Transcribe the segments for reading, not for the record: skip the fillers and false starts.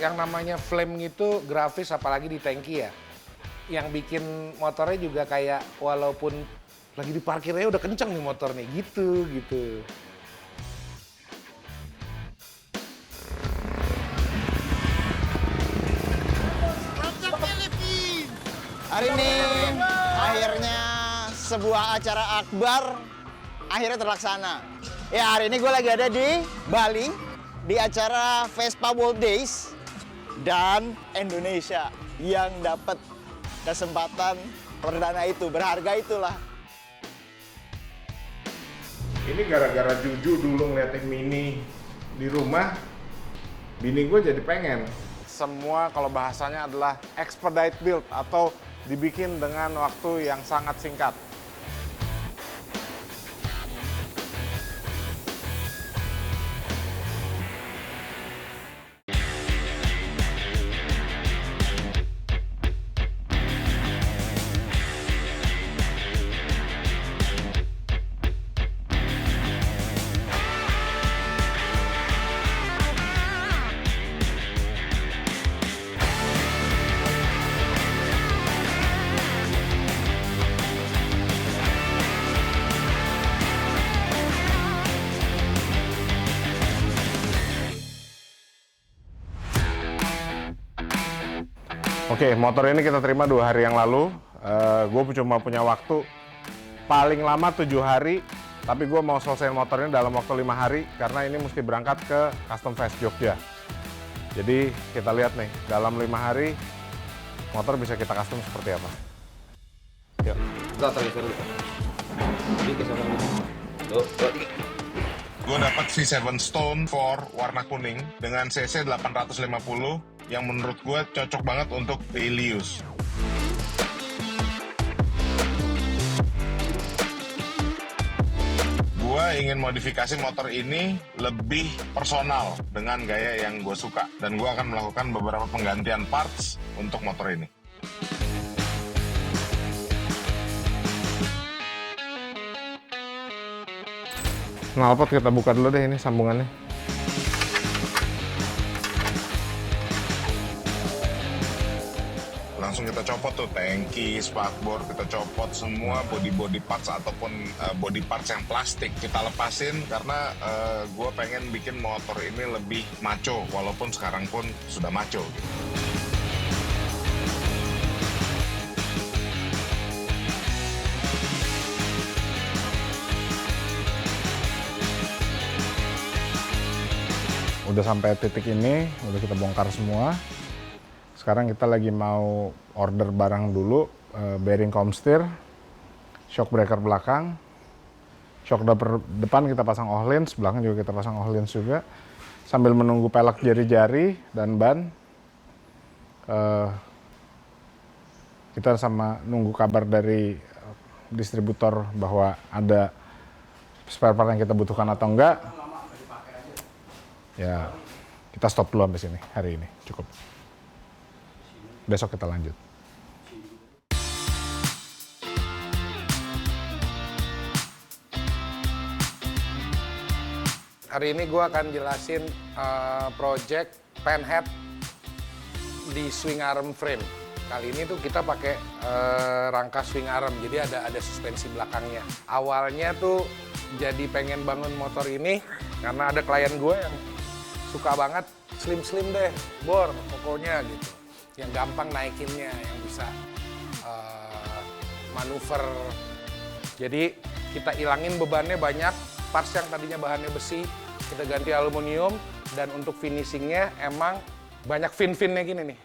yang namanya flame itu grafis apalagi di tangki ya. Yang bikin motornya juga kayak walaupun lagi di parkirnya udah kenceng nih motor nih gitu. Hari ini akhirnya sebuah acara akbar akhirnya terlaksana. Ya, hari ini gue lagi ada di Bali di acara Vespa World Days dan Indonesia yang dapat kesempatan perdana itu, berharga itulah. Ini gara-gara Juju dulu ngeliatin Mini di rumah, bini gue jadi pengen. Semua kalau bahasanya adalah expedite build atau dibikin dengan waktu yang sangat singkat. Oke, motor ini kita terima 2 hari yang lalu. Gue cuma punya waktu paling lama 7 hari, tapi gue mau selesai motor ini dalam waktu 5 hari karena ini mesti berangkat ke Custom Fest Jogja. Jadi kita lihat nih, dalam 5 hari motor bisa kita custom seperti apa. Yuk. Gue dapat V7 Stone 4 warna kuning dengan cc 850 yang menurut gue cocok banget untuk daily use. Gue ingin modifikasi motor ini lebih personal dengan gaya yang gue suka. Dan gue akan melakukan beberapa penggantian parts untuk motor ini. Knalpot kita buka dulu deh ini sambungannya. Langsung kita copot tuh tangki, spakbor, kita copot semua body parts ataupun body parts yang plastik kita lepasin karena gue pengen bikin motor ini lebih maco walaupun sekarang pun sudah maco gitu. Udah sampai titik ini, udah kita bongkar semua. Sekarang kita lagi mau order barang dulu, bearing comsteer, shock breaker belakang, shock depan kita pasang ohlins, belakang juga kita pasang ohlins juga. Sambil menunggu pelek jari-jari dan ban, kita sama nunggu kabar dari distributor bahwa ada spare part yang kita butuhkan atau enggak. Ya, kita stop dulu sampai sini hari ini, cukup. Besok kita lanjut. Hari ini gue akan jelasin project penhead di swing arm frame. Kali ini tuh kita pakai rangka swing arm, jadi ada suspensi belakangnya. Awalnya tuh jadi pengen bangun motor ini karena ada klien gue yang suka banget slim deh, bor pokoknya gitu. Yang gampang naikinnya, yang bisa manuver. Jadi kita ilangin bebannya banyak, parts yang tadinya bahannya besi, kita ganti aluminium, dan untuk finishingnya emang banyak fin-finnya gini nih.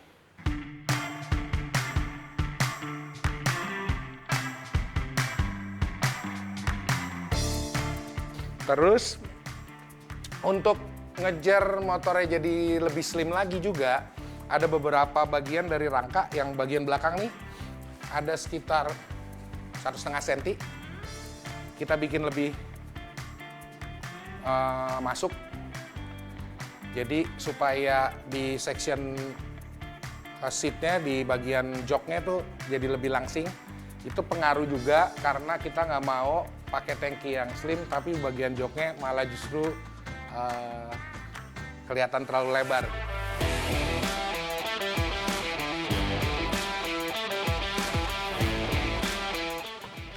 Terus untuk ngejar motornya jadi lebih slim lagi juga, ada beberapa bagian dari rangka yang bagian belakang nih ada sekitar 1,5 cm. Kita bikin lebih masuk. Jadi supaya di section seatnya di bagian joknya tuh jadi lebih langsing. Itu pengaruh juga karena kita nggak mau pakai tangki yang slim tapi bagian joknya malah justru kelihatan terlalu lebar.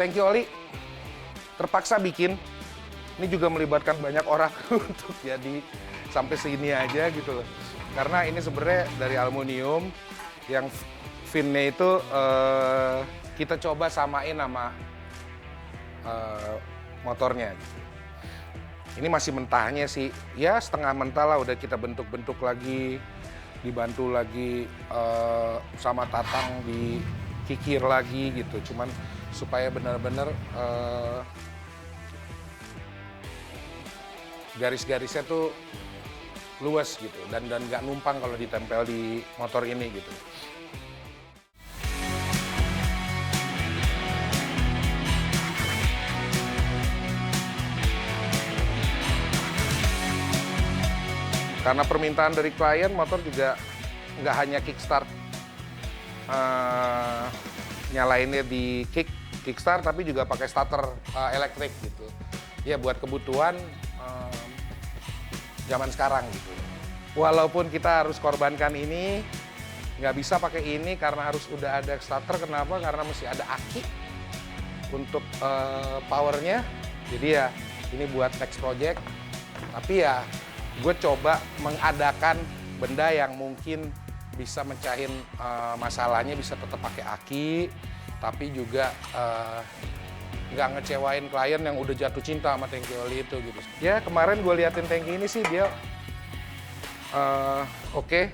tangki oli terpaksa bikin. Ini juga melibatkan banyak orang untuk jadi sampai sini aja gitu loh. Karena ini sebenarnya dari aluminium yang finnya itu kita coba samain sama motornya. Ini masih mentahnya sih, ya setengah mentah lah, udah kita bentuk-bentuk lagi, dibantu lagi sama Tatang, dikikir lagi gitu. Cuman supaya benar-benar garis-garisnya tuh luas gitu dan nggak numpang kalau ditempel di motor ini gitu. Karena permintaan dari klien, motor juga nggak hanya kickstart, nyalainnya di kickstart, tapi juga pakai starter elektrik gitu. Ya buat kebutuhan zaman sekarang gitu. Walaupun kita harus korbankan ini, nggak bisa pakai ini karena harus udah ada starter. Kenapa? Karena mesti ada aki untuk powernya. Jadi ya ini buat next project. Tapi ya gue coba mengadakan benda yang mungkin bisa mencahin masalahnya, bisa tetap pakai aki, tapi juga nggak ngecewain klien yang udah jatuh cinta sama tangki oli itu gitu. Ya kemarin gue liatin tangki ini sih dia oke.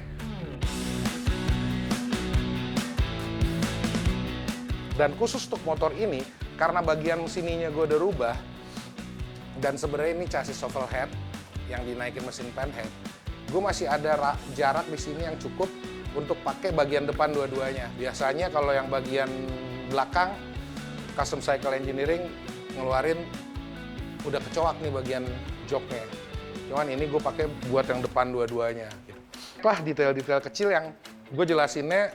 Dan khusus untuk motor ini, karena bagian mesininya gue udah rubah, dan sebenarnya ini chassis shovel head yang dinaikin mesin panhead, gue masih ada jarak di sini yang cukup untuk pakai bagian depan dua-duanya. Biasanya kalau yang bagian belakang, Custom Cycle Engineering ngeluarin udah kecoak nih bagian joknya. Cuman ini gue pakai buat yang depan dua-duanya. Gitu. Lah detail-detail kecil yang gue jelasinnya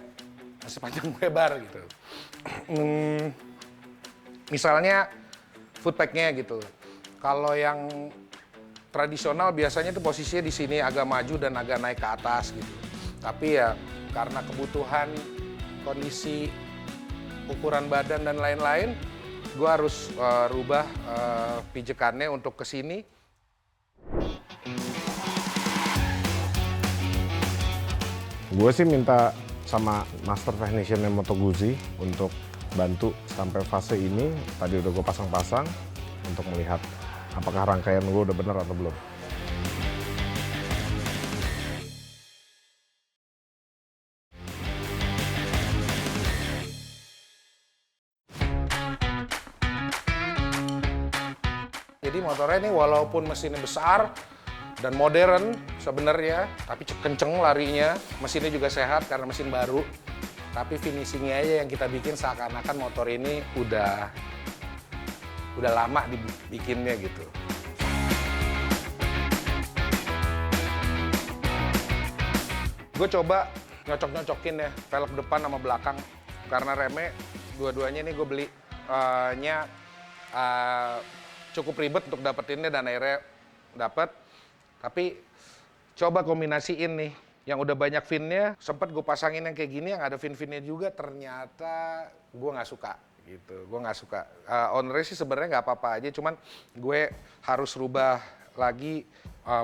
sepanjang lebar gitu. Misalnya footpacknya gitu. Kalau yang tradisional biasanya itu posisinya di sini agak maju dan agak naik ke atas gitu. Tapi ya karena kebutuhan, kondisi, ukuran badan dan lain-lain, gue harus rubah pijekannya untuk ke sini. Gue sih minta sama master technician Moto Guzzi untuk bantu sampai fase ini. Tadi udah gue pasang-pasang untuk melihat apakah rangkaian gue udah bener atau belum. Jadi motornya ini walaupun mesinnya besar dan modern sebenarnya, tapi kenceng larinya, mesinnya juga sehat karena mesin baru. Tapi finishingnya aja yang kita bikin seakan-akan motor ini udah lama dibikinnya gitu. Gue coba nyocok-nyocokin ya velg depan sama belakang karena remnya dua-duanya ini gue beli cukup ribet untuk dapetinnya dan akhirnya dapet. Tapi coba kombinasiin nih yang udah banyak finnya, sempet gue pasangin yang kayak gini yang ada fin-finnya juga, ternyata gue nggak suka gitu. Gue nggak suka. Ownernya sih sebenarnya nggak apa-apa aja, cuman gue harus rubah lagi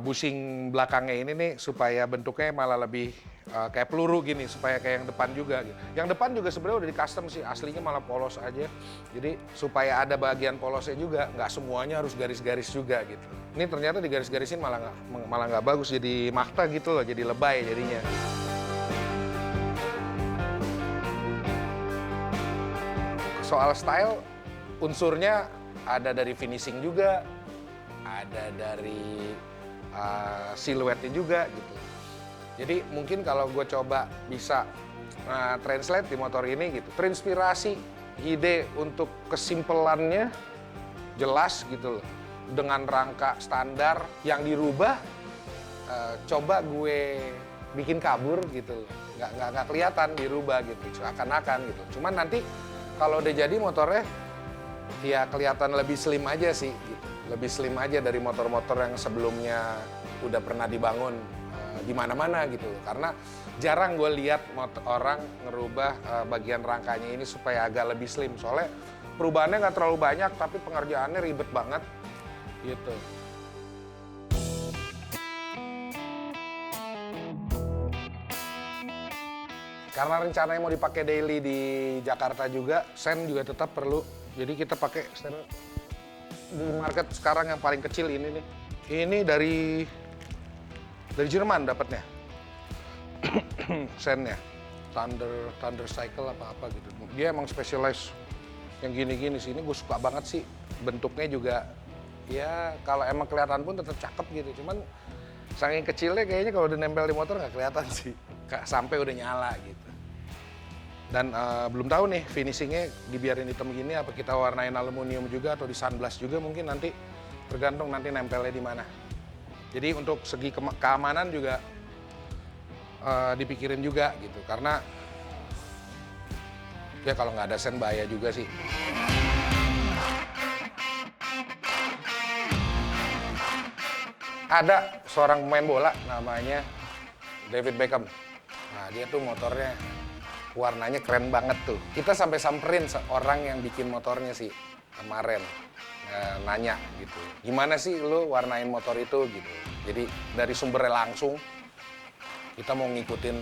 bushing belakangnya ini nih supaya bentuknya malah lebih kayak peluru gini, supaya kayak yang depan juga gitu. Yang depan juga sebenarnya udah di custom sih, aslinya malah polos aja. Jadi supaya ada bagian polosnya juga, nggak semuanya harus garis-garis juga gitu. Ini ternyata di garis-garisin malah nggak bagus, jadi makta gitu loh, jadi lebay jadinya. Soal style, unsurnya ada dari finishing juga, ada dari siluetnya juga gitu. Jadi mungkin kalau gue coba bisa translate di motor ini gitu, terinspirasi ide untuk kesimpelannya jelas gitu loh. Dengan rangka standar yang dirubah, coba gue bikin kabur gitu loh. Nggak kelihatan dirubah gitu, seakan-akan gitu. Cuman nanti kalau udah jadi motornya, ya kelihatan lebih slim aja sih gitu. Lebih slim aja dari motor-motor yang sebelumnya udah pernah dibangun di mana-mana gitu loh. Karena jarang gue lihat orang ngerubah bagian rangkanya ini supaya agak lebih slim. Soalnya perubahannya nggak terlalu banyak, tapi pengerjaannya ribet banget, gitu. Karena rencananya mau dipakai daily di Jakarta juga, sen juga tetap perlu. Jadi kita pakai sen di market sekarang yang paling kecil ini nih. Ini dari Jerman dapatnya. Sennya. Thunder Cycle apa gitu. Dia emang specialized yang gini-gini sih. Ini gue suka banget sih. Bentuknya juga ya kalau emang kelihatan pun tetap cakep gitu. Cuman saking kecilnya kayaknya kalau udah nempel di motor nggak kelihatan sih. Sampai udah nyala gitu. Dan belum tahu nih finishingnya dibiarin hitam gini apa kita warnain aluminium juga atau di sunblast juga mungkin nanti tergantung nanti nempelnya di mana. Jadi untuk segi keamanan juga dipikirin juga gitu karena ya kalau nggak ada sen bahaya juga sih. Ada seorang pemain bola namanya David Beckham. Nah dia tuh motornya warnanya keren banget tuh. Kita sampai samperin seorang yang bikin motornya sih kemarin nanya gitu. Gimana sih lu warnain motor itu gitu. Jadi dari sumbernya langsung kita mau ngikutin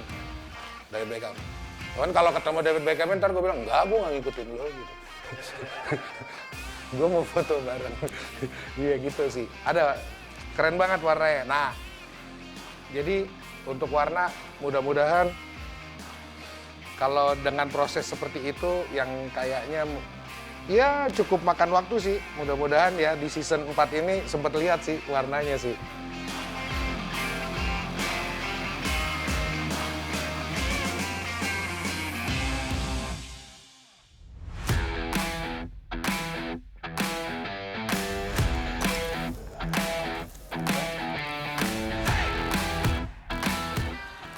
David Beckham. Kan kalau ketemu David Beckham ntar gue bilang enggak, gue nggak ngikutin lo gitu. Gue mau foto bareng. Iya gitu sih. Ada keren banget warnanya. Nah jadi untuk warna mudah-mudahan kalau dengan proses seperti itu yang kayaknya ya cukup makan waktu sih. Mudah-mudahan ya di season 4 ini sempat lihat sih warnanya sih.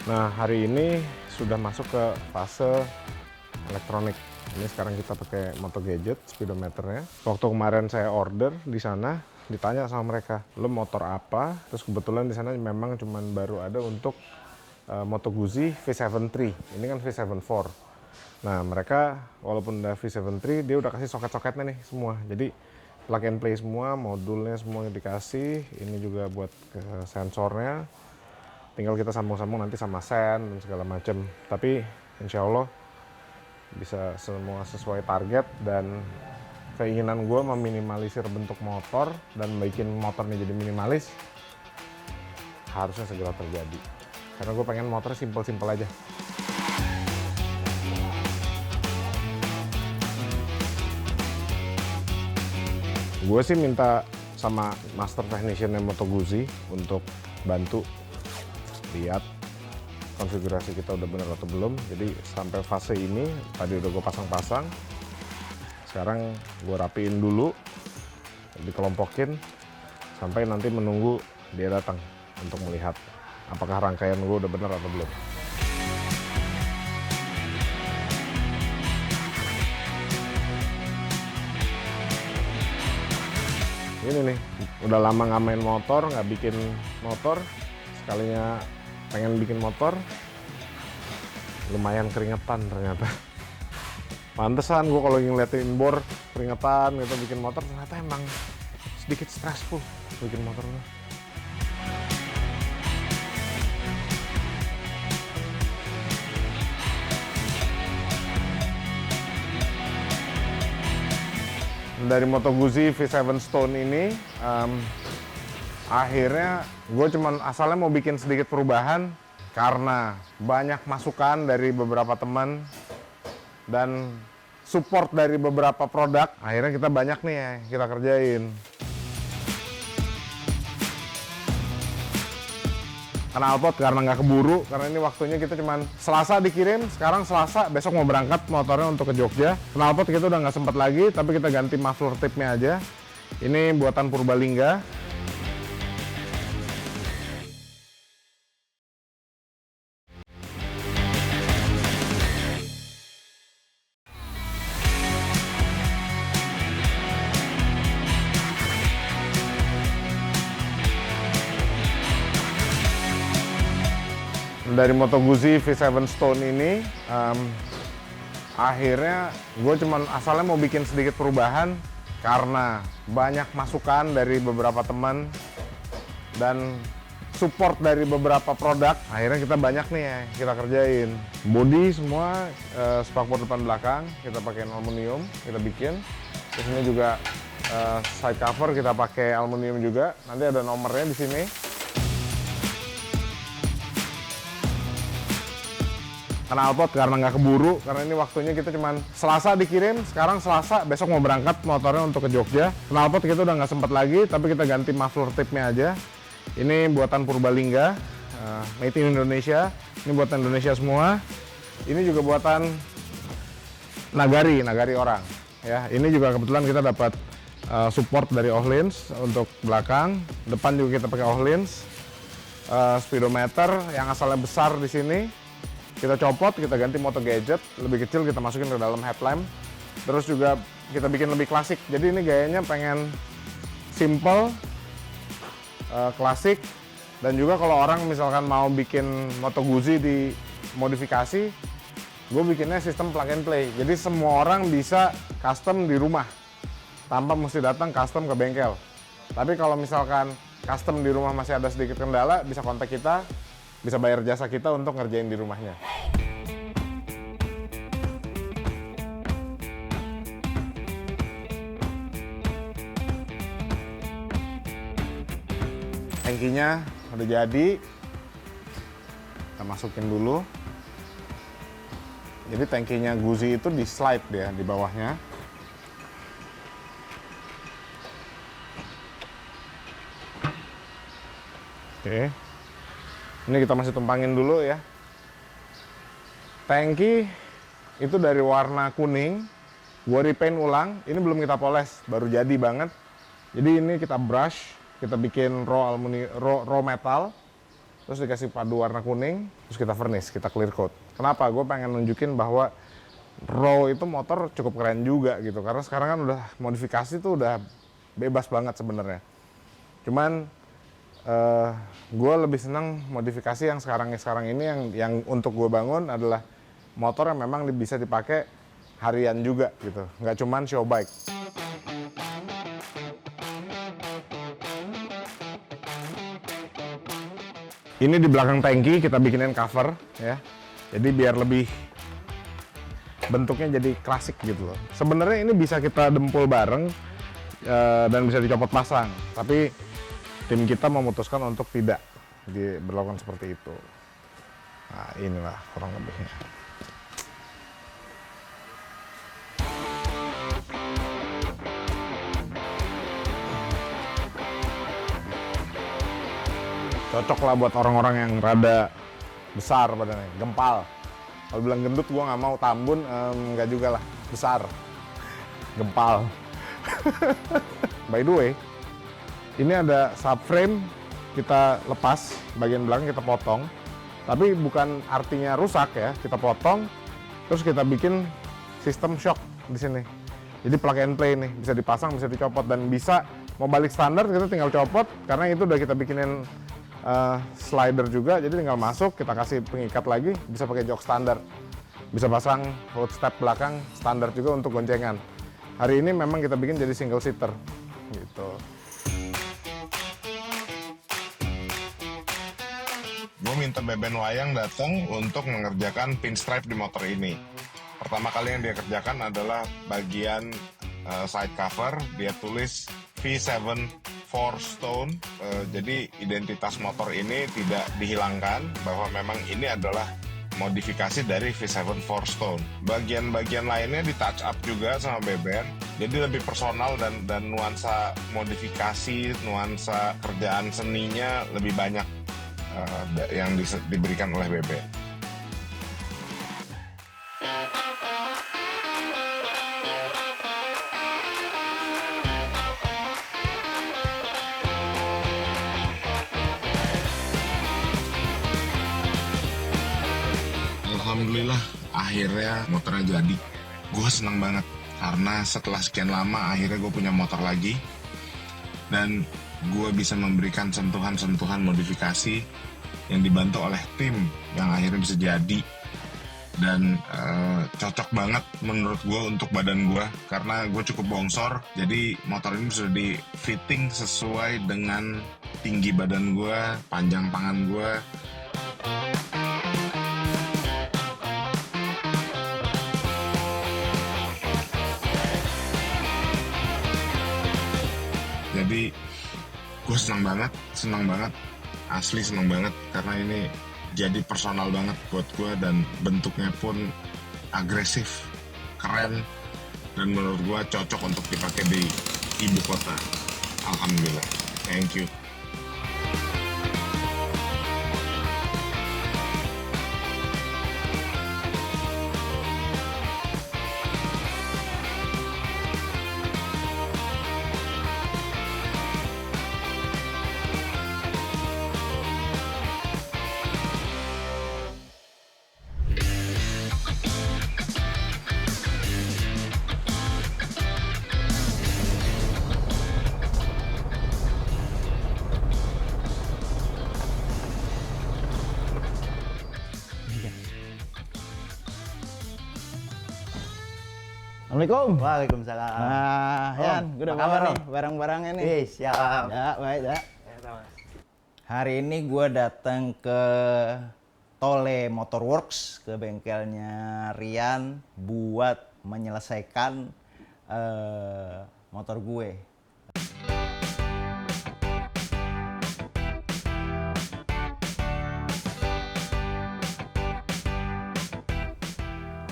Nah, hari ini sudah masuk ke fase elektronik. Ini sekarang kita pakai Moto Gadget speedometernya. Waktu kemarin saya order di sana, ditanya sama mereka, lo motor apa? Terus kebetulan di sana memang cuman baru ada untuk Moto Guzzi V7 III. Ini kan V7 IV. Nah, mereka walaupun udah V7 III, dia udah kasih soket-soketnya nih semua. Jadi plug and play semua, modulnya semuanya dikasih. Ini juga buat ke sensornya. Tinggal kita sambung-sambung nanti sama sen dan segala macam. Tapi insya Allah bisa semua sesuai target dan keinginan gue meminimalisir bentuk motor dan bikin motornya jadi minimalis harusnya segera terjadi. Karena gue pengen motor simpel-simpel aja. Gue sih minta sama master technician-nya Moto Guzzi untuk bantu lihat konfigurasi kita udah bener atau belum. Jadi sampai fase ini tadi udah gue pasang-pasang, sekarang gue rapiin dulu, dikelompokin sampai nanti menunggu dia datang untuk melihat apakah rangkaian gue udah bener atau belum. Ini nih, udah lama nggak main motor, nggak bikin motor, sekalinya pengen bikin motor, lumayan keringetan ternyata. Pantesan gue kalau ngeliatin bor keringetan gitu bikin motor, ternyata emang sedikit stressful bikin motor gue. Dari Moto Guzzi V7 Stone ini, akhirnya gue cuman asalnya mau bikin sedikit perubahan karena banyak masukan dari beberapa teman dan support dari beberapa produk. Akhirnya kita banyak nih ya kita kerjain. Knalpot karena nggak keburu, karena ini waktunya kita cuman Selasa dikirim, sekarang Selasa, besok mau berangkat motornya untuk ke Jogja. Knalpot kita udah nggak sempat lagi, tapi kita ganti muffler tipnya aja. Ini buatan Purbalingga. Dari Moto Guzzi V7 Stone ini, Akhirnya gue cuman asalnya mau bikin sedikit perubahan karena banyak masukan dari beberapa teman dan support dari beberapa produk. Akhirnya kita banyak nih ya kita kerjain. Body semua spakbor depan belakang kita pakai aluminium, kita bikin. Terus ini juga side cover kita pakai aluminium juga. Nanti ada nomornya di sini. Knalpot karena nggak keburu, karena ini waktunya kita cuman Selasa dikirim, sekarang Selasa, besok mau berangkat motornya untuk ke Jogja. Knalpot kita udah nggak sempat lagi, tapi kita ganti muffler tipnya aja. Ini buatan Purbalingga, made in Indonesia. Ini buatan Indonesia semua. Ini juga buatan Nagari orang. Ya, ini juga kebetulan kita dapat support dari Ohlins untuk belakang. Depan juga kita pakai Ohlins. Speedometer yang asalnya besar di sini. Kita copot, kita ganti motor gadget, lebih kecil kita masukin ke dalam headlamp. Terus juga kita bikin lebih klasik. Jadi ini gayanya pengen simple, klasik. Dan juga kalau orang misalkan mau bikin Moto Guzzi di modifikasi, gue bikinnya sistem plug and play. Jadi semua orang bisa custom di rumah, tanpa mesti datang custom ke bengkel. Tapi kalau misalkan custom di rumah masih ada sedikit kendala, bisa kontak kita. Bisa bayar jasa kita untuk ngerjain di rumahnya. Tangkinya udah jadi. Kita masukin dulu. Jadi tangkinya Guzzi itu di slide dia di bawahnya. Oke. Ini kita masih tumpangin dulu ya. Tangki itu dari warna kuning, gua repaint ulang. Ini belum kita poles, baru jadi banget. Jadi ini kita brush, kita bikin raw metal, terus dikasih padu warna kuning, terus kita vernish, kita clear coat. Kenapa? Gue pengen nunjukin bahwa raw itu motor cukup keren juga gitu. Karena sekarang kan udah modifikasi tuh udah bebas banget sebenarnya. Cuman gue lebih senang modifikasi yang sekarang ini yang untuk gue bangun adalah motor yang memang bisa dipakai harian juga gitu, nggak cuman show bike. Ini di belakang tangki kita bikinin cover ya, jadi biar lebih bentuknya jadi klasik gitu loh. Sebenarnya ini bisa kita dempul bareng dan bisa dicopot pasang, tapi tim kita memutuskan untuk tidak diberlakukan seperti itu. Nah, inilah kurang lebihnya. Cocok lah buat orang-orang yang rada besar badannya, gempal. Kalau bilang gendut gua nggak mau, tambun nggak juga lah, besar, gempal. By the way, ini ada subframe, kita lepas, bagian belakang kita potong. Tapi bukan artinya rusak ya, kita potong, terus kita bikin sistem shock di sini. Jadi plug and play nih, bisa dipasang, bisa dicopot, dan bisa mau balik standar kita tinggal copot, karena itu udah kita bikinin slider juga, jadi tinggal masuk, kita kasih pengikat lagi, bisa pakai jok standar. Bisa pasang hood step belakang standar juga untuk goncengan. Hari ini memang kita bikin jadi single seater, gitu. Gue minta Beben Wayang datang untuk mengerjakan pinstripe di motor ini. Pertama kali yang dia kerjakan adalah bagian side cover. Dia tulis V7 4Stone. Jadi identitas motor ini tidak dihilangkan, bahwa memang ini adalah modifikasi dari V7 4Stone. Bagian-bagian lainnya di touch up juga sama Beben. Jadi lebih personal dan nuansa modifikasi, nuansa kerjaan seninya lebih banyak yang diberikan oleh Beben. Alhamdulillah akhirnya motornya jadi. Gue seneng banget karena setelah sekian lama akhirnya gue punya motor lagi, dan gue bisa memberikan sentuhan-sentuhan modifikasi yang dibantu oleh tim yang akhirnya bisa jadi. dan cocok banget menurut gue untuk badan gue karena gue cukup bongsor, jadi motor ini sudah di fitting sesuai dengan tinggi badan gue, panjang tangan gue. Jadi gue senang banget, asli senang banget karena ini jadi personal banget buat gue dan bentuknya pun agresif, keren, dan menurut gue cocok untuk dipakai di ibu kota. Alhamdulillah, thank you. Assalamualaikum. Waalaikumsalam. Nah, Yan, gue udah apa kabar bawa nih? barang-barangnya nih. Wih, siap. Ya, baik, ya. Hari ini gue datang ke Tole Motorworks, ke bengkelnya Rian buat menyelesaikan motor gue.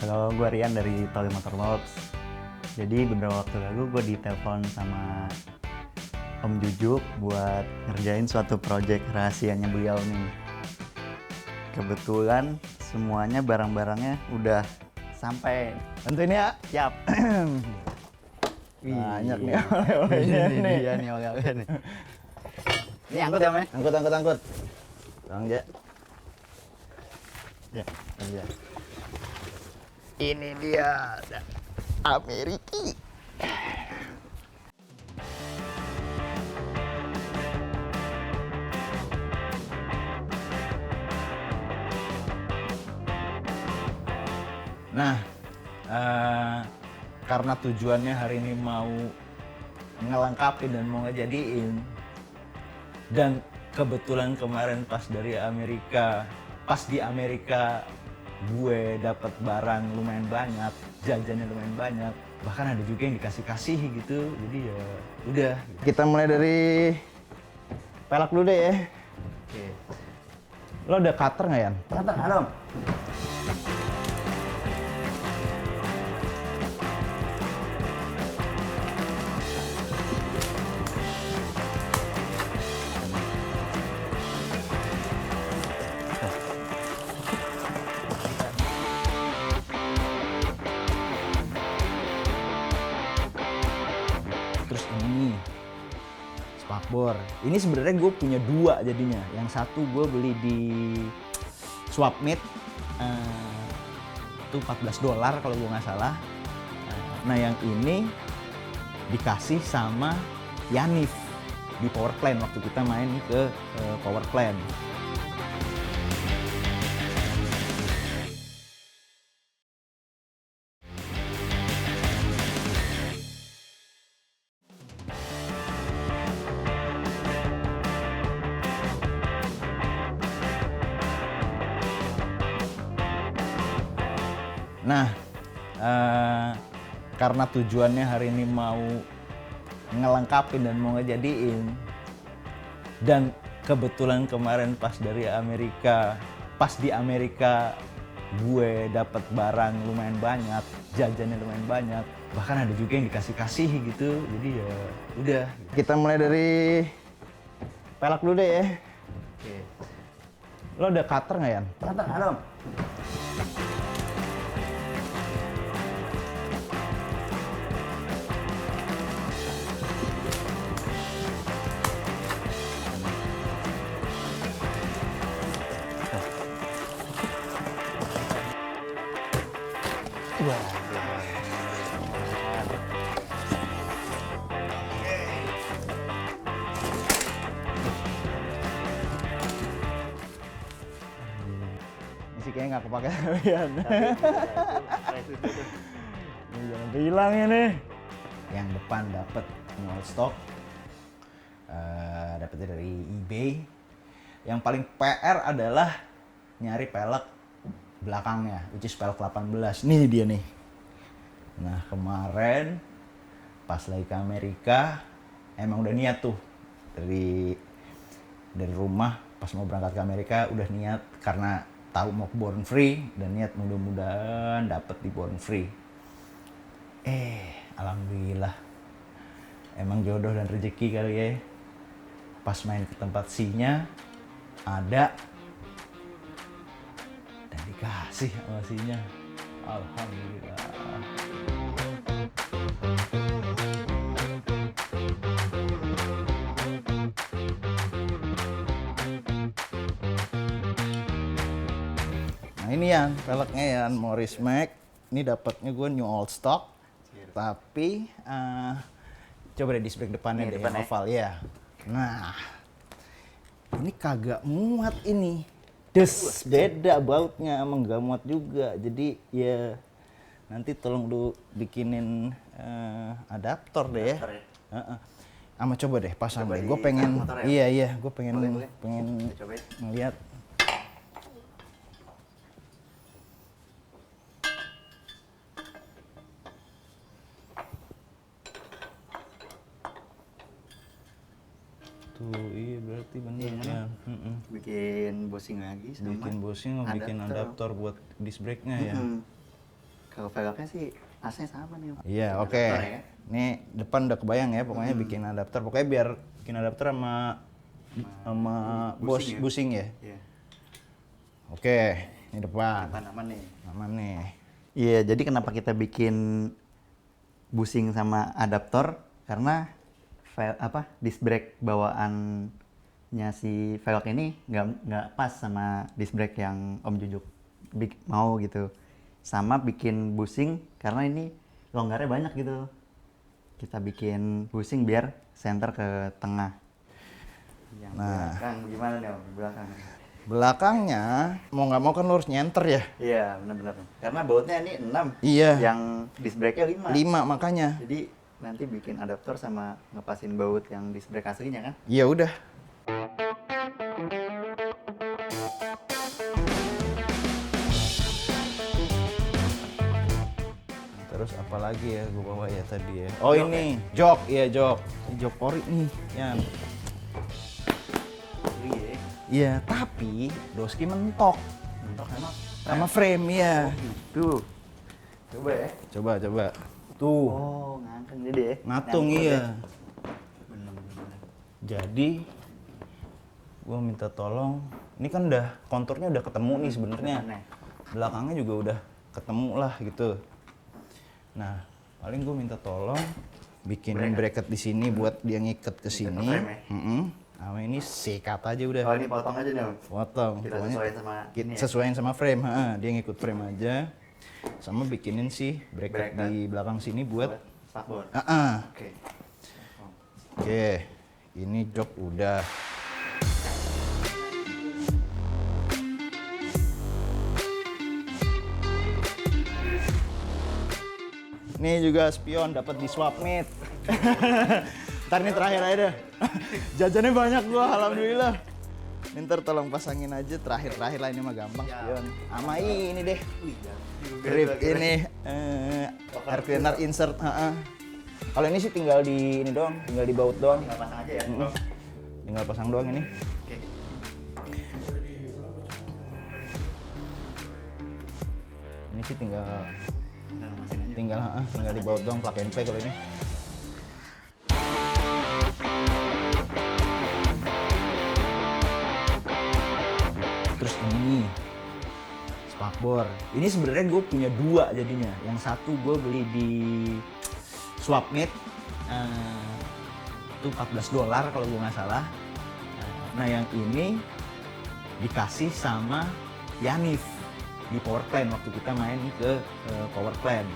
Kalau gue Rian dari Tole Motorworks. Jadi beberapa waktu lalu gue ditelepon sama Om Jujuk buat ngerjain suatu proyek rahasianya beliau nih. Kebetulan semuanya barang-barangnya udah sampai. Bantuin ya. Siap. Banyak nih Wih, oleh-olehnya ini nih. dia nih oleh-oleh nih. Ini angkut ya, Mas? Angkut. Bang Ja. Ya, ya. Ini dia Amerika. Nah, karena tujuannya hari ini mau ngelengkapin dan mau ngejadiin, dan kebetulan kemarin pas di Amerika gue dapat barang lumayan banyak, jajannya lumayan banyak, bahkan ada juga yang dikasih-kasih gitu, jadi ya udah. Kita mulai dari pelak dulu deh ya. Oke. Lo ada cutter nggak, Yan? Cutter, ada, Om. Terus ini spakbor. Ini sebenarnya gue punya dua jadinya. Yang satu gue beli di Swapmeet, itu $14 kalau gue nggak salah. Nah yang ini dikasih sama Yanif di Powerplant waktu kita main ke Powerplant. Nah, karena tujuannya hari ini mau ngelengkapin dan mau ngejadiin, dan kebetulan kemarin pas di Amerika gue dapat barang lumayan banyak, jajannya lumayan banyak, bahkan ada juga yang dikasih-kasih gitu, jadi ya udah. Kita mulai dari pelak dulu deh ya. Oke. Lo ada cutter nggak, Yan? Cutter, ada, Om. sih kayaknya nggak kepake sampean. Ini jangan hilang ini. Yang depan dapat new stock, dapetnya dari eBay. Yang paling PR adalah nyari pelek belakangnya, which is pelek 18. Nih dia nih. Nah kemarin pas lagi ke Amerika, emang udah niat tuh dari rumah pas mau berangkat ke Amerika udah niat karena tahu mau ke Born Free dan niat mudah-mudahan dapet di Born Free. Alhamdulillah emang jodoh dan rezeki kali ya. Pas main ke tempat sinya ada dan dikasih sama sinya. Alhamdulillah. Nah ini ya peleknya ya Morris Mac. Ini dapatnya gue new old stock. Tapi coba deh disc brake depannya deh yang oval ya. Nah ini kagak muat ini. Beda bautnya emang gak muat juga. Jadi ya nanti tolong lu bikinin adaptor deh ya. Ama coba deh pasang deh. Gue pengen iya gue pengen ngeliat. Tuh, iya berarti bener ya. Bikin bushing lagi sama Bikin bushing, bikin adaptor buat disc brake-nya ya. Kalau velgnya sih asnya sama nih. Iya, oke. ya. Nih depan udah kebayang ya, pokoknya bikin adaptor. Pokoknya biar bikin adaptor sama bushing ya? bushing ya. Iya. Oke, ini depan. Aman nih. Aman nih. Iya, jadi kenapa kita bikin bushing sama adaptor? Karena disc brake bawaannya si velg ini nggak pas sama disc brake yang Om Jujuk mau gitu. Sama bikin bushing karena ini longgarnya banyak gitu. Kita bikin bushing biar center ke tengah. Yang belakang gimana nih Om? Belakang. Belakangnya mau nggak mau kan lo harus nyenter ya. Iya benar-benar. Karena bautnya ini 6. Iya. Yang disc brake-nya 5. 5 makanya. Jadi nanti bikin adaptor sama ngepasin baut yang disc brake aslinya kan? Iya udah. Terus apa lagi ya gue bawa ya tadi ya? Oh jok ini ya? Jok, iya jok. Ini jok ori nih, Yan. Iya, tapi doski mentok. Mentok sama frame ya. Tuh. Coba ya. Coba. Tuh. Oh, ngangkang jadi ya. Ngatung iya. Jadi gua minta tolong. Ini kan udah konturnya udah ketemu nih sebenarnya. Belakangnya juga udah ketemu lah gitu. Nah, paling gua minta tolong bikinin bracket di sini buat dia ngiket ke sini. Sama ini sikat aja udah. Oh, ini potong aja nih, Om. Potong. Kita Pokoknya sesuaiin sama kita ini ya? sesuaiin sama frame, dia ngikut frame aja. Sama bikinin sih bracket di belakang sini buat spakbor. Oke. Oke. Ini jok udah. Ini juga spion dapat di swap meet. Ntar ini terakhir aja deh. Jajannya banyak gua, alhamdulillah. Ini ntar tolong pasangin aja terakhir lah, ini mah gampang spion. Sama ini deh. Grip ini air cleaner insert. Kalau ini sih tinggal di ini doang, tinggal di baut doang. Tinggal pasang aja ya. Tinggal pasang doang ini. Oke. Ini sih tinggal di baut doang, plug and play kalau ini. Terus ini spakbor. Ini sebenarnya gue punya 2 jadinya. Yang satu gue beli di Swapmeet, itu $14 kalau gue nggak salah. Nah yang ini dikasih sama Yanif di Powerplant waktu kita main ke Powerplant.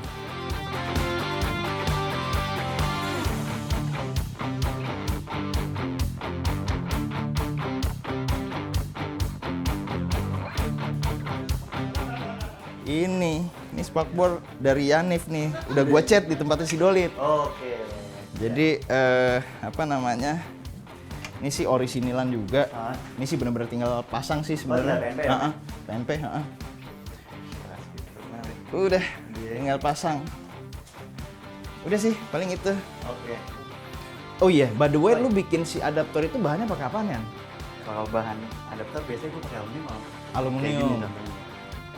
Ini spakbor dari Yanif nih. Udah gua chat di tempatnya si Dolit. Oke. Jadi apa namanya? Ini sih orisinilan juga. Ini sih bener-bener tinggal pasang sih sebenarnya. PNP ya? PNP, Udah, tinggal pasang. Udah sih, paling itu. Oke. Oh iya, by the way, lu bikin si adaptor itu bahannya pakai apaan ya? Kalau bahan adaptor biasanya gue pakai aluminium. Kayak gini Aluminium. contohnya.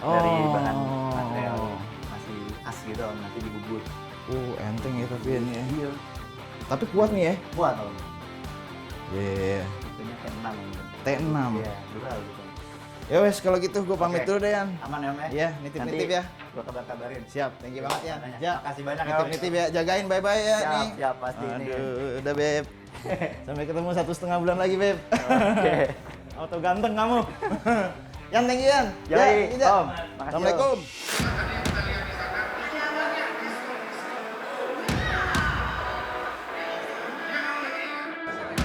Dari bahan Oh. material masih as gitu Om, nanti dibubut. Enteng ya tapi ini ya. Iya. Tapi kuat nih ya. Buat Om. Iya. Tipenya T6 gitu. T6. Iya, dural gitu. Ya wes kalau gitu gue pamit Oke. dulu deh Yan. Aman ya Om ya? Iya, nitip-nitip ya. Gue kabar-kabarin. Siap, thank you banget ya. Ya, makasih banyak ya, Om. Nitip-nitip ya, jagain bye-bye ya Siap, nih. siap, pasti ini. Aduh, udah Beb. Sampai ketemu 1,5 bulan lagi Beb. Oke. Auto ganteng kamu. Yan, thank you Yan. Yoi, Ija. Om. Makasih, Assalamualaikum.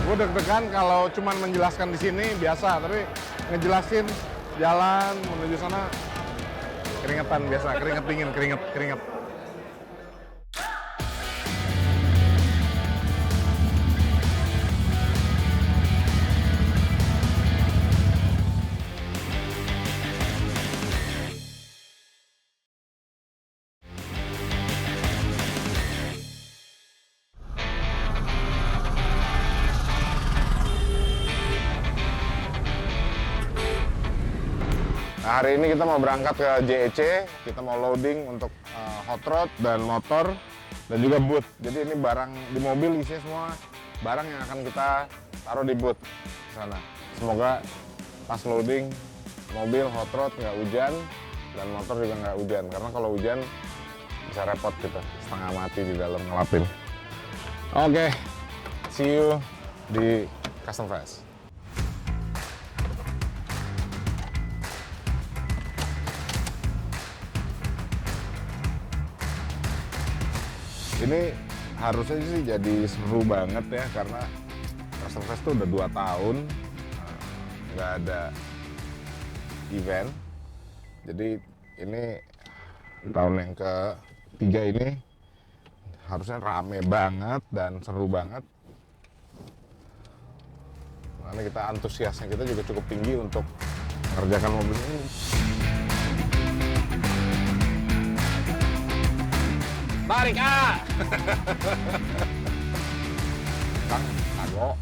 Gue deg-degan kalau cuman menjelaskan di sini biasa, tapi ngejelasin jalan menuju sana keringetan biasa, keringet dingin, keringet. Nah, hari ini kita mau berangkat ke JEC, kita mau loading untuk hot rod dan motor dan juga boot. Jadi ini barang di mobil isinya semua barang yang akan kita taruh di boot sana. Semoga pas loading mobil hot rod nggak hujan dan motor juga nggak hujan, karena kalau hujan bisa repot kita, setengah mati di dalam ngelapin. Oke, see you di Custom Fest. Ini harusnya sih jadi seru banget ya, karena Custom Fest tuh udah 2 tahun nggak ada event. Jadi ini tahun yang ketiga ini harusnya rame banget dan seru banget. Karena kita antusiasnya kita juga cukup tinggi untuk mengerjakan mobil ini. Tarik ah! Bang, ago.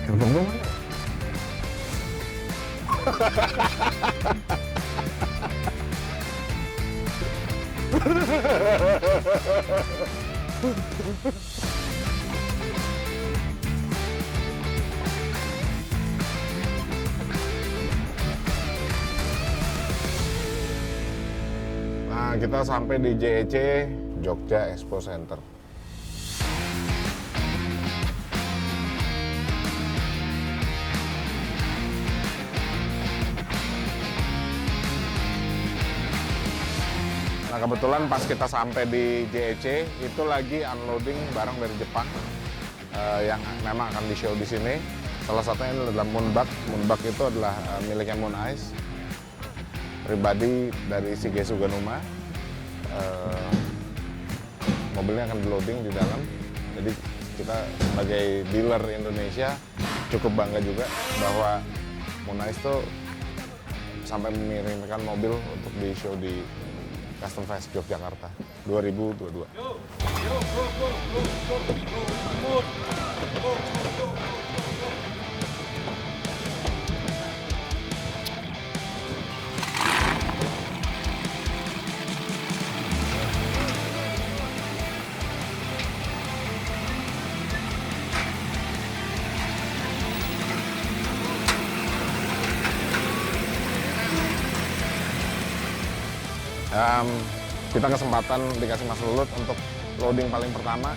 Handphone gue mana? Nah, kita sampai di JEC, Jogja Expo Center. Nah, kebetulan pas kita sampai di JEC, itu lagi unloading barang dari Jepang yang memang akan di-show di sini. Salah satunya ini adalah Moonbug. Moonbug itu adalah miliknya Moon Ice, pribadi dari Shigesu Ganuma. Mobilnya akan di-loading di dalam. Jadi kita sebagai dealer Indonesia cukup bangga juga bahwa Moon Ice tuh sampai mengirimkan mobil untuk di-show di Custom Fest Yogyakarta 2022. Kita kesempatan dikasih Mas Lulut untuk loading paling pertama.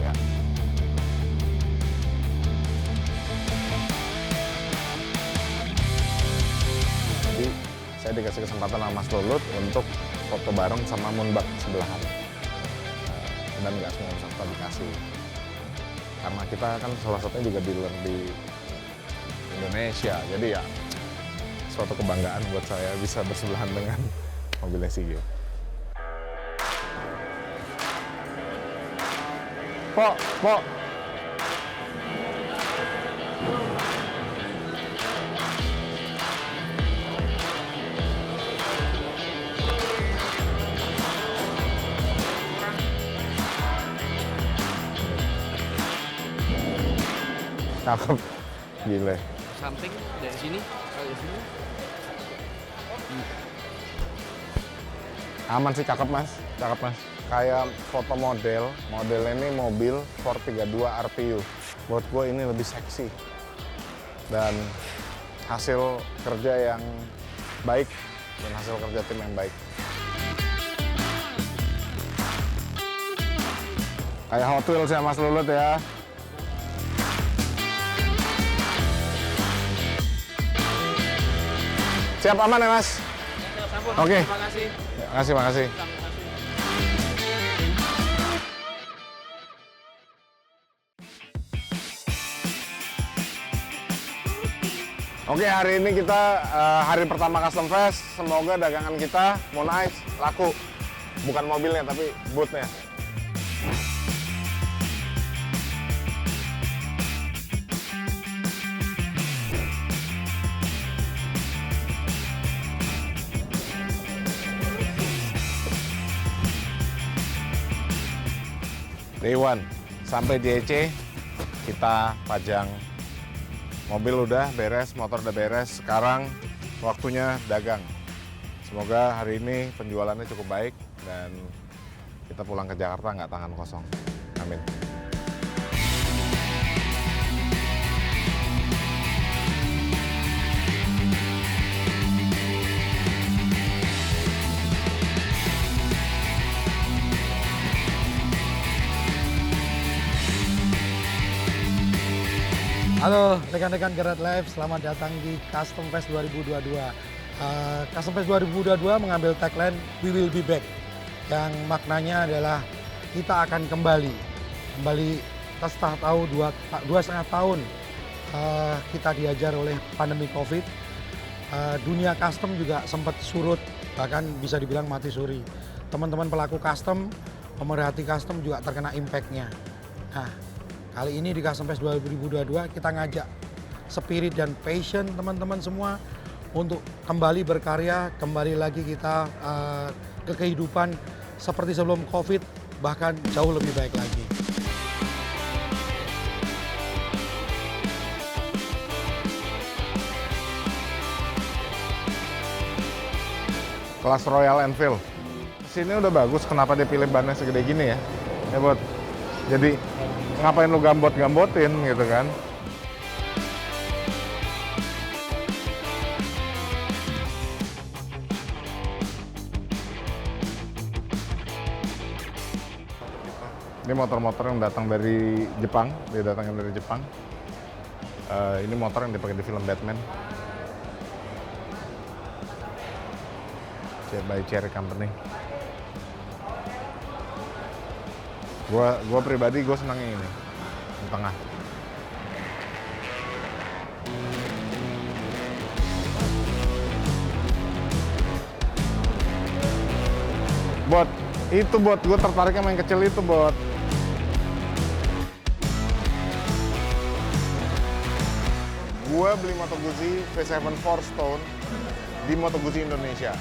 Ya. saya dikasih kesempatan sama Mas Lulut untuk foto bareng sama Moonbug sebelahan. Dan nggak semua peserta dikasih. Karena kita kan salah satunya juga dealer di Indonesia, jadi ya suatu kebanggaan buat saya bisa bersebelahan dengan mobil SIG. Po. Cakep, gile. Samping dari sini, dari sini. Aman sih, cakep mas. Kayak foto model ini mobil Ford 32 RPU. Buat gue ini lebih seksi. Dan hasil kerja yang baik dan hasil kerja tim yang baik. Kayak Hot Wheels ya Mas Lulut ya. Siap, aman ya Mas? Oke. Terima kasih. Oke, hari ini kita hari pertama Custom Fest. Semoga dagangan kita Mooneyes laku. Bukan mobilnya, tapi bootnya. Day one, sampai JEC kita pajang. Mobil udah beres, motor udah beres, sekarang waktunya dagang. Semoga hari ini penjualannya cukup baik dan kita pulang ke Jakarta nggak tangan kosong. Amin. Halo rekan-rekan Garage Live, selamat datang di Custom Fest 2022. Custom Fest 2022 mengambil tagline We Will Be Back, yang maknanya adalah kita akan kembali setelah tahu 2,5 tahun kita diajar oleh pandemi COVID. Dunia custom juga sempat surut, bahkan bisa dibilang mati suri. Teman-teman pelaku custom, pemerhati custom juga terkena impact-nya. Nah, kali ini di Custom Fest 2022 kita ngajak spirit dan passion teman-teman semua untuk kembali berkarya, kembali lagi kita ke kehidupan seperti sebelum COVID, bahkan jauh lebih baik lagi. Kelas Royal Enfield. Sini udah bagus, kenapa dia pilih bannya segede gini ya? Ya buat, jadi ngapain lu gambot-gambotin gitu kan? Ini motor-motor yang datang dari Jepang, dia datangnya dari Jepang. Ini motor yang dipakai di film Batman. By Cherry Company. Gua pribadi gue senangnya ini di tengah. Bot, gue tertariknya main kecil itu, Bot. Gue beli Moto Guzzi V7 4 Stone di Moto Guzzi Indonesia.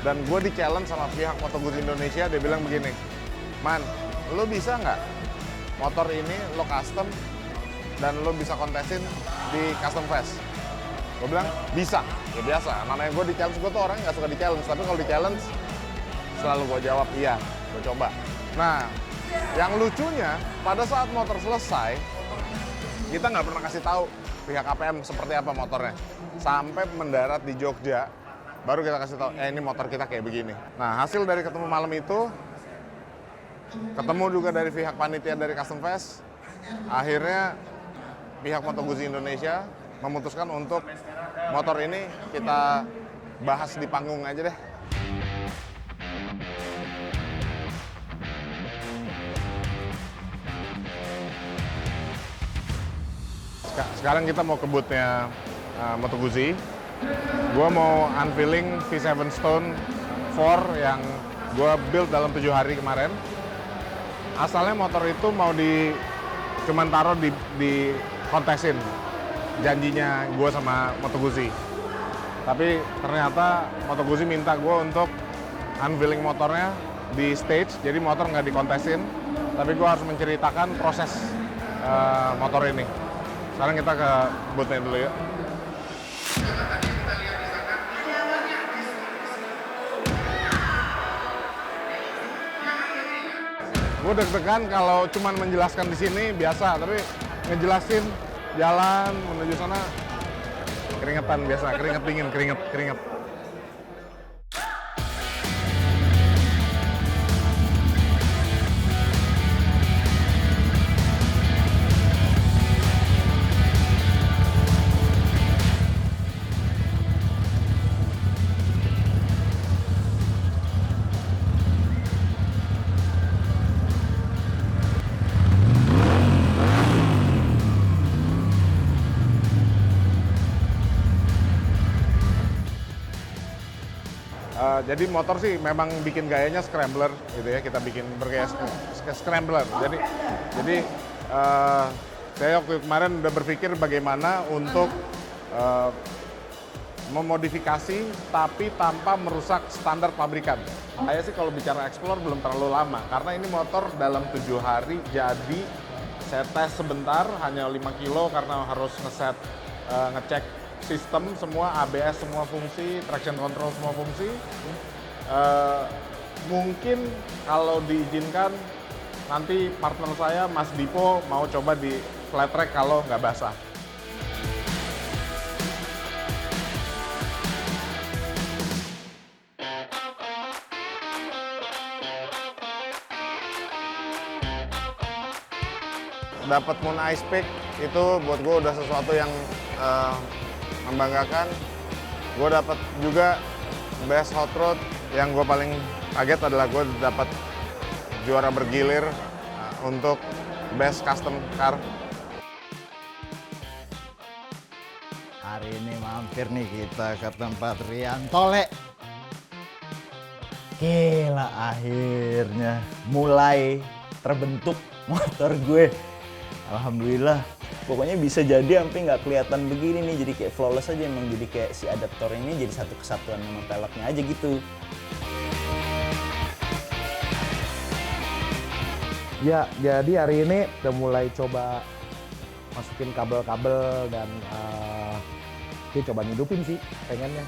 Dan gue di-challenge sama pihak Moto Guzzi Indonesia, dia bilang begini, Man, lo bisa nggak motor ini lo custom dan lo bisa kontesin di Custom Fest? Gue bilang, bisa. Ya biasa, namanya gue di-challenge, gue tuh orang nggak suka di-challenge. Tapi kalau di-challenge, selalu gue jawab, iya, gue coba. Nah, yang lucunya, pada saat motor selesai, kita nggak pernah kasih tahu pihak APM seperti apa motornya. Sampai mendarat di Jogja, baru kita kasih tahu, ini motor kita kayak begini. Nah, hasil dari ketemu malam itu, ketemu juga dari pihak panitia dari Custom Fest, akhirnya pihak Moto Guzzi Indonesia memutuskan untuk motor ini kita bahas di panggung aja deh. Sekarang kita mau ke bootnya Moto Guzzi. Gue mau unveiling V7 Stone 4 yang gue build dalam 7 hari kemarin. Asalnya motor itu mau cuman taruh di kontesin, janjinya gue sama Moto Guzzi. Tapi ternyata Moto Guzzi minta gue untuk unveiling motornya di stage, jadi motor nggak dikontesin, tapi gue harus menceritakan proses motor ini. Sekarang kita ke bootnya dulu ya. Gue deg-degan kalau cuman menjelaskan di sini biasa, tapi ngejelasin jalan menuju sana keringetan biasa, keringet dingin, keringet. Jadi motor sih memang bikin gayanya scrambler gitu ya, kita bikin bergaya scrambler. Jadi saya waktu kemarin udah berpikir bagaimana untuk memodifikasi tapi tanpa merusak standar pabrikan. Saya sih kalau bicara explore belum terlalu lama karena ini motor dalam 7 hari jadi saya tes sebentar hanya 5 kilo karena harus ngecek sistem semua, ABS semua fungsi, traction control semua fungsi. Mungkin kalau diizinkan nanti partner saya Mas Dipo mau coba di flat track kalau nggak basah. Dapat Moon Ice Peak itu buat gue udah sesuatu yang membanggakan. Gue dapat juga Best Hot Rod. Yang gue paling kaget adalah gue dapat juara bergilir untuk Best Custom Car. Hari ini mampir nih kita ke tempat Rian Tole. Gila, akhirnya mulai terbentuk motor gue. Alhamdulillah. Pokoknya bisa jadi sampai nggak kelihatan begini nih, jadi kayak flawless aja, emang jadi kayak si adaptor ini jadi satu kesatuan sama peleknya aja gitu. Ya, jadi hari ini udah mulai coba masukin kabel-kabel dan coba ngidupin sih pengennya.